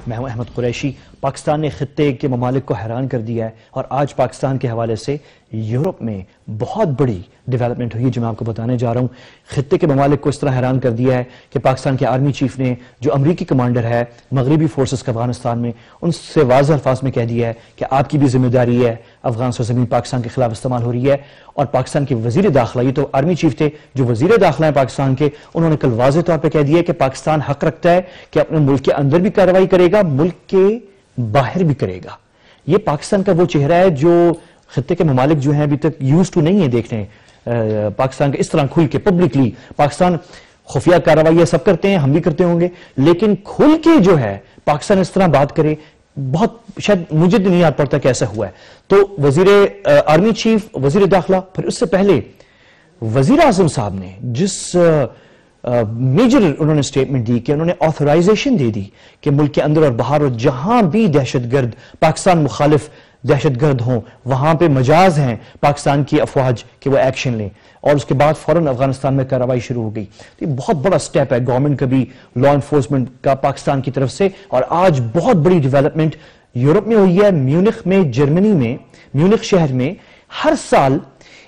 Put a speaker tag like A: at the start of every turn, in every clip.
A: میں ہوں احمد قریشی۔ پاکستان نے خطے کے ممالک کو حیران کر دیا ہے اور آج پاکستان کے حوالے سے یورپ میں بہت بڑی ڈیولپمنٹ ہوئی ہے جو میں آپ کو بتانے جا رہا ہوں۔ خطے کے ممالک کو اس طرح حیران کر دیا ہے کہ پاکستان کے آرمی چیف نے جو امریکی کمانڈر ہے مغربی فورسز کا افغانستان میں، ان سے واضح الفاظ میں کہہ دیا ہے کہ آپ کی بھی ذمہ داری ہے، افغان سرزمین پاکستان کے خلاف استعمال ہو رہی ہے۔ اور پاکستان کے وزیر داخلہ، یہ تو آرمی چیف تھے، جو وزیر داخلہ ہیں پاکستان کے، انہوں نے کل واضح طور پہ کہہ دیا کہ پاکستان حق رکھتا ہے کہ اپنے ملک کے اندر بھی کارروائی کرے گا، ملک کے باہر بھی کرے گا۔ یہ پاکستان کا وہ چہرہ ہے جو خطے کے ممالک جو ہیں ابھی تک یوز ٹو نہیں ہے دیکھنے پاکستان کے اس طرح کھل کے پبلکلی۔ پاکستان خفیہ کارروائیاں سب کرتے ہیں، ہم بھی کرتے ہوں گے، لیکن کھل کے جو ہے پاکستان اس طرح بات کرے، بہت شاید مجھے نہیں یاد پڑتا کہ ایسا ہوا ہے۔ تو وزیر آرمی چیف، وزیر داخلہ، پھر اس سے پہلے وزیر اعظم صاحب نے جس میجر انہوں نے سٹیٹمنٹ دی کہ انہوں نے آتھورائزیشن دے دی کہ ملک کے اندر اور باہر اور جہاں بھی دہشت گرد، پاکستان مخالف دہشت گرد ہوں، وہاں پہ مجاز ہیں پاکستان کی افواج کہ وہ ایکشن لیں، اور اس کے بعد فوراً افغانستان میں کارروائی شروع ہو گئی۔ تو یہ بہت بڑا سٹیپ ہے گورنمنٹ کا بھی، لا انفورسمنٹ کا پاکستان کی طرف سے۔ اور آج بہت بڑی ڈیولپمنٹ یورپ میں ہوئی ہے، میونخ میں، جرمنی میں، میونخ شہر میں ہر سال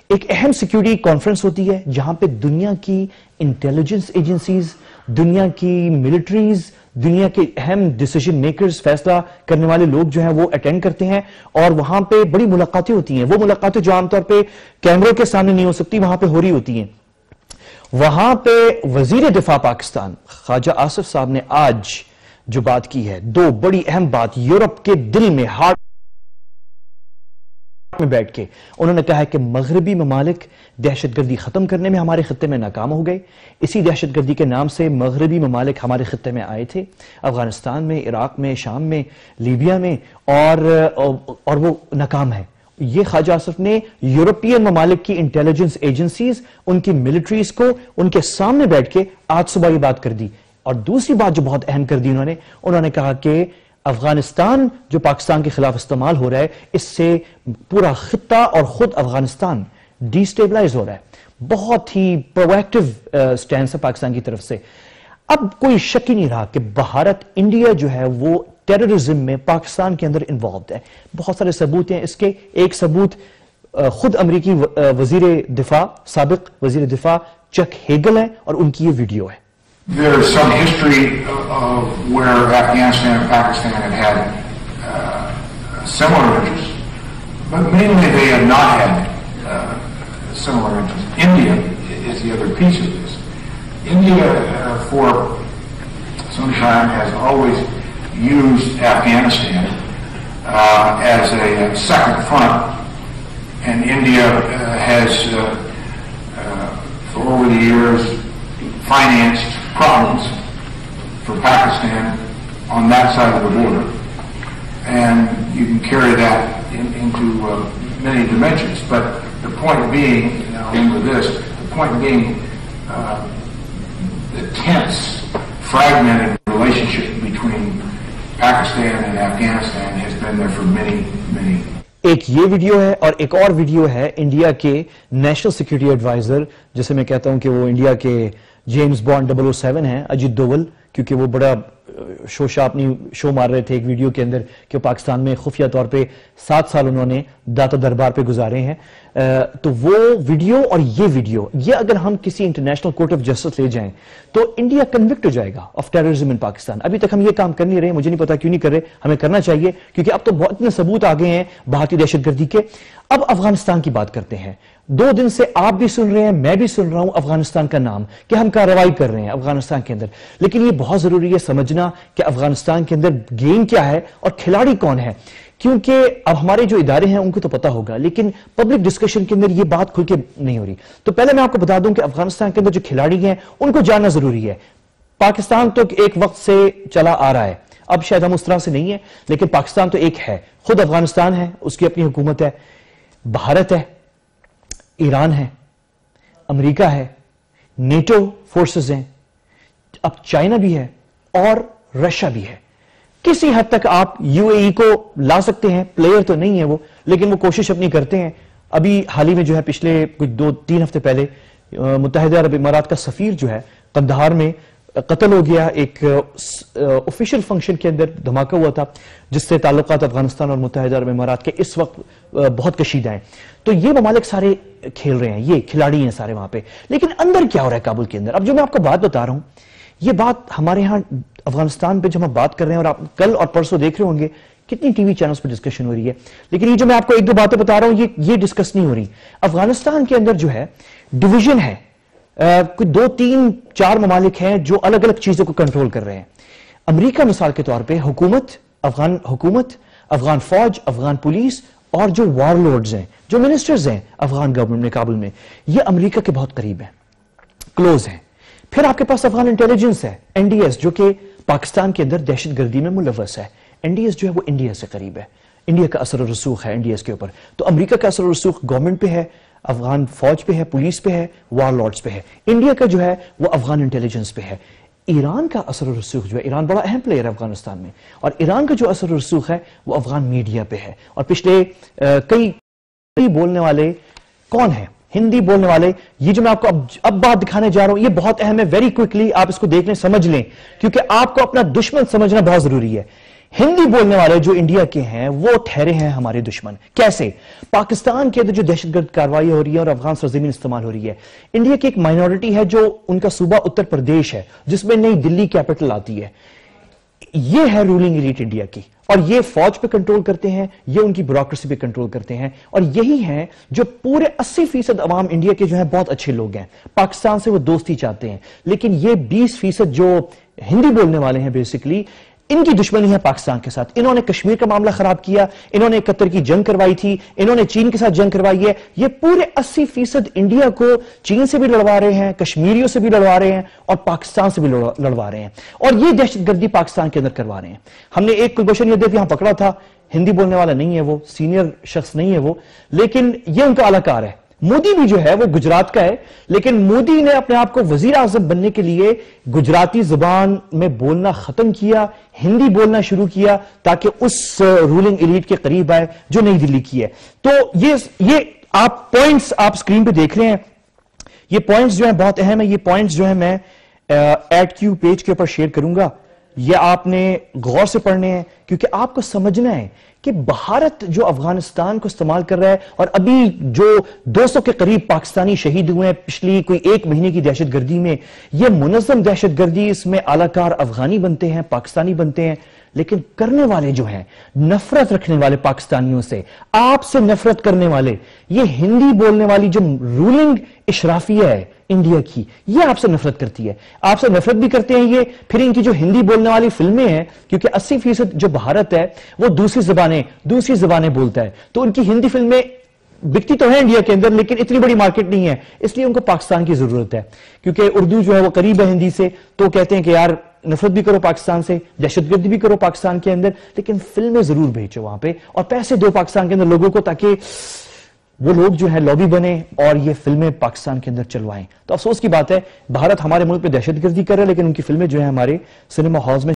A: ایک اہم سیکیورٹی کانفرنس ہوتی ہے جہاں پہ دنیا کی انٹیلیجنس ایجنسیز، دنیا کی ملٹریز، دنیا کے اہم ڈیسیجن میکرز، فیصلہ کرنے والے لوگ جو ہیں وہ اٹینڈ کرتے ہیں، اور وہاں پہ بڑی ملاقاتیں ہوتی ہیں۔ وہ ملاقاتیں جو عام طور پہ کیمروں کے سامنے نہیں ہو سکتی، وہاں پہ ہو رہی ہوتی ہیں۔ وہاں پہ وزیر دفاع پاکستان خواجہ آصف صاحب نے آج جو بات کی ہے، دو بڑی اہم بات، یورپ کے دل میں، ہارٹ میں بیٹھ کے انہوں نے کہا ہے کہ مغربی ممالک دہشت گردی ختم کرنے میں ہمارے خطے میں ناکام ہو گئے۔ اسی دہشت گردی کے نام سے مغربی ممالک ہمارے خطے میں آئے تھے، افغانستان میں، عراق میں، شام میں، لیبیا میں، اور وہ ناکام ہے۔ یہ خواجہ آصف نے یورپین ممالک کی انٹیلیجنس ایجنسیز، ان کی ملٹریز کو ان کے سامنے بیٹھ کے آج صبح یہ بات کر دی۔ اور دوسری بات جو بہت اہم کر دی انہوں نے کہا کہ افغانستان جو پاکستان کے خلاف استعمال ہو رہا ہے، اس سے پورا خطہ اور خود افغانستان ڈی سٹیبلائز ہو رہا ہے۔ بہت ہی پرویکٹیو سٹینس ہے پاکستان کی طرف سے۔ اب کوئی شک ہی نہیں رہا کہ بھارت، انڈیا جو ہے وہ ٹیررزم میں پاکستان کے اندر انوالوڈ ہے۔ بہت سارے ثبوت ہیں اس کے۔ ایک ثبوت خود امریکی وزیر دفاع، سابق وزیر دفاع چک ہیگل ہے، اور ان کی یہ ویڈیو ہے۔
B: There is some history where Afghanistan and Pakistan had similar interests, but mainly they have not had similar interests. India is the other piece of this. India, for some time, has always used Afghanistan as a second front, and India has, for over the years, financed problems for Pakistan on that side of the border, and you can carry that into many dimensions. But the point being, and I'll end with this, the point being the tense, fragmented relationship between Pakistan and Afghanistan has been there for many, many years.
A: ایک یہ video ہے، اور ایک اور video ہے India کے national security advisor, جسے میں کہتا ہوں کہ وہ انڈیا کے جیمز بانڈ 007 ہیں، اجیت دوول، کیونکہ وہ بڑا اپنی شو مار رہے تھے ایک ویڈیو کے اندر کہ پاکستان میں خفیہ طور پہ 7 سال انہوں نے داتا دربار پہ گزارے ہیں۔ تو وہ ویڈیو اور یہ ویڈیو، یہ اگر ہم کسی انٹرنیشنل کورٹ آف جسٹس لے جائیں تو انڈیا کنوکٹ ہو جائے گا آف ٹیررزم ان پاکستان۔ ابھی تک ہم یہ کام کر نہیں رہے، مجھے نہیں پتا کیوں نہیں کر رہے، ہمیں کرنا چاہیے، کیونکہ اب تو بہت اتنے ثبوت آ گئے ہیں بھارتی دہشت گردی کے۔ اب افغانستان کی بات کرتے ہیں۔ 2 دن سے آپ بھی سن رہے ہیں، میں بھی سن رہا ہوں افغانستان کا نام، کہ ہم کارروائی کر رہے ہیں افغانستان کے اندر، لیکن یہ بہت ضروری ہے سمجھنا کہ افغانستان کے اندر گیم کیا ہے اور کھلاڑی کون ہے، کیونکہ اب ہمارے جو ادارے ہیں ان کو تو پتا ہوگا، لیکن پبلک ڈسکشن کے اندر یہ بات کھل کے نہیں ہو رہی۔ تو پہلے میں آپ کو بتا دوں کہ افغانستان کے اندر جو کھلاڑی ہیں ان کو جاننا ضروری ہے۔ پاکستان تو ایک وقت سے چلا آ رہا ہے، اب شاید ہم اس طرح سے نہیں ہے، لیکن پاکستان تو ایک ہے، خود افغانستان ہے، اس کی اپنی حکومت ہے، بھارت ہے، ایران ہے، امریکہ ہے، نیٹو فورسز ہیں، اب چائنا بھی ہے اور رشیا بھی ہے۔ کسی حد تک آپ یو اے ای کو لا سکتے ہیں، پلیئر تو نہیں ہے وہ، لیکن وہ کوشش اپنی کرتے ہیں۔ ابھی حال ہی میں جو ہے پچھلے کچھ 2-3 ہفتے پہلے متحدہ عرب امارات کا سفیر جو ہے قندھار میں قتل ہو گیا ایک آفیشیل فنکشن کے اندر دھماکہ ہوا تھا جس سے تعلقات افغانستان اور متحدہ عرب امارات کے اس وقت بہت کشیدہ ہیں. تو یہ ممالک سارے کھیل رہے ہیں, یہ کھلاڑی ہیں سارے وہاں پہ, لیکن اندر کیا ہو رہا ہے کابل کے اندر؟ اب جو میں آپ کو بات بتا رہا ہوں یہ بات ہمارے ہاں افغانستان پہ جب ہم بات کر رہے ہیں, اور آپ کل اور پرسوں دیکھ رہے ہوں گے کتنی ٹی وی چینلز پہ ڈسکشن ہو رہی ہے, لیکن یہ جو میں آپ کو ایک دو باتیں بتا رہا ہوں یہ ڈسکس نہیں ہو رہی. افغانستان کے اندر جو ہے ڈویژن ہے, کوئی 2 3 4 ممالک ہیں جو الگ الگ چیزوں کو کنٹرول کر رہے ہیں. امریکہ مثال کے طور پہ حکومت, افغان فوج, افغان پولیس اور جو وار لورڈز ہیں, جو منسٹرز ہیں افغان گورنمنٹ میں کابل میں, یہ امریکہ کے بہت قریب ہیں, کلوز ہیں. پھر آپ کے پاس افغان انٹیلیجنس ہے, این ڈی ایس, جو کہ پاکستان کے اندر دہشت گردی میں ملوث ہے. این ڈی ایس جو ہے وہ انڈیا سے قریب ہے, انڈیا کا اثر و رسوخ ہے این ڈی ایس کے اوپر. تو امریکہ کا اثر و رسوخ گورنمنٹ پہ ہے, افغان فوج پہ ہے, پولیس پہ ہے, وار لارڈز پہ ہے. انڈیا کا جو ہے وہ افغان انٹیلیجنس پہ ہے. ایران کا اثر و رسوخ جو ہے, ایران بڑا اہم پلیئر ہے افغانستان میں, اور ایران کا جو اثر و رسوخ ہے وہ افغان میڈیا پہ ہے. اور پچھلے کئی بولنے والے کون ہیں, ہندی بولنے والے. یہ جو میں آپ کو اب بات دکھانے جا رہا ہوں یہ بہت اہم ہے, ویری کوئکلی آپ اس کو دیکھ لیں, سمجھ لیں, کیونکہ آپ کو اپنا دشمن سمجھنا بہت ضروری ہے. ہندی بولنے والے جو انڈیا کے ہیں وہ ٹھہرے ہیں ہمارے دشمن. کیسے؟ پاکستان کے اندر جو دہشت گرد کارروائی ہو رہی ہے اور افغان سرزمین استعمال ہو رہی ہے, انڈیا کی ایک مائنورٹی ہے جو ان کا صوبہ اتر پردیش ہے جس میں نئی دلی کیپٹل آتی ہے. یہ ہے رولنگ ایلیٹ انڈیا کی, اور یہ فوج پہ کنٹرول کرتے ہیں, یہ ان کی بیوروکریسی پہ کنٹرول کرتے ہیں, اور یہی ہیں جو پورے 80% عوام انڈیا کے جو ہیں بہت اچھے لوگ ہیں, پاکستان سے وہ دوستی چاہتے ہیں. لیکن یہ 20% جو ہندی بولنے والے ہیں بیسیکلی, ان کی دشمنی ہے پاکستان کے ساتھ. انہوں نے کشمیر کا معاملہ خراب کیا, انہوں نے قطر کی جنگ کروائی تھی, انہوں نے چین کے ساتھ جنگ کروائی ہے. یہ پورے 80% انڈیا کو چین سے بھی لڑوا رہے ہیں, کشمیریوں سے بھی لڑوا رہے ہیں, اور پاکستان سے بھی لڑوا رہے ہیں, اور یہ دہشت گردی پاکستان کے اندر کروا رہے ہیں. ہم نے ایک کلبھوشن یادیو یہاں پکڑا تھا, ہندی بولنے والا نہیں ہے, وہ سینئر شخص نہیں ہے وہ, لیکن یہ ان کا اعلی ہے. مودی بھی جو ہے وہ گجرات کا ہے, لیکن مودی نے اپنے آپ کو وزیر اعظم بننے کے لیے گجراتی زبان میں بولنا ختم کیا, ہندی بولنا شروع کیا تاکہ اس رولنگ ایلیٹ کے قریب آئے جو نئی دلی کی ہے. تو یہ آپ پوائنٹس آپ اسکرین پہ دیکھ رہے ہیں, یہ پوائنٹس جو ہیں بہت اہم ہیں. یہ پوائنٹس جو ہیں میں ایڈ کیو پیج کے اوپر شیئر کروں گا, یہ آپ نے غور سے پڑھنے ہیں, کیونکہ آپ کو سمجھنا ہے کہ بھارت جو افغانستان کو استعمال کر رہا ہے, اور ابھی جو 200 کے قریب پاکستانی شہید ہوئے ہیں پچھلی کوئی 1 مہینے کی دہشت گردی میں, یہ منظم دہشت گردی, اس میں اعلی کار افغانی بنتے ہیں, پاکستانی بنتے ہیں, لیکن کرنے والے جو ہیں نفرت رکھنے والے پاکستانیوں سے, آپ سے نفرت کرنے والے, یہ ہندی بولنے والی جو رولنگ اشرافیہ ہے انڈیا کی, یہ آپ سے نفرت کرتی ہے. آپ سے نفرت بھی کرتے ہیں یہ. پھر ان کی جو ہندی بولنے والی فلمیں ہیں, کیونکہ 80% جو بھارت ہے وہ دوسری زبانیں بولتا ہے, تو ان کی ہندی فلمیں بکتی تو ہے انڈیا کے اندر, لیکن اتنی بڑی مارکیٹ نہیں ہے, اس لیے ان کو پاکستان کی ضرورت ہے. کیونکہ اردو جو ہے وہ قریب ہے ہندی سے, تو کہتے ہیں کہ یار نفرت بھی کرو پاکستان سے, دہشت گردی بھی کرو پاکستان کے اندر, لیکن فلمیں ضرور بھیجو وہاں پہ, اور پیسے دو پاکستان کے اندر لوگوں کو, تاکہ وہ لوگ جو ہے لابی بنے اور یہ فلمیں پاکستان کے اندر چلوائیں. تو افسوس کی بات ہے, بھارت ہمارے ملک پہ دہشت گردی کر رہا ہے, لیکن ان کی فلمیں جو ہیں ہمارے سنیما ہالز میں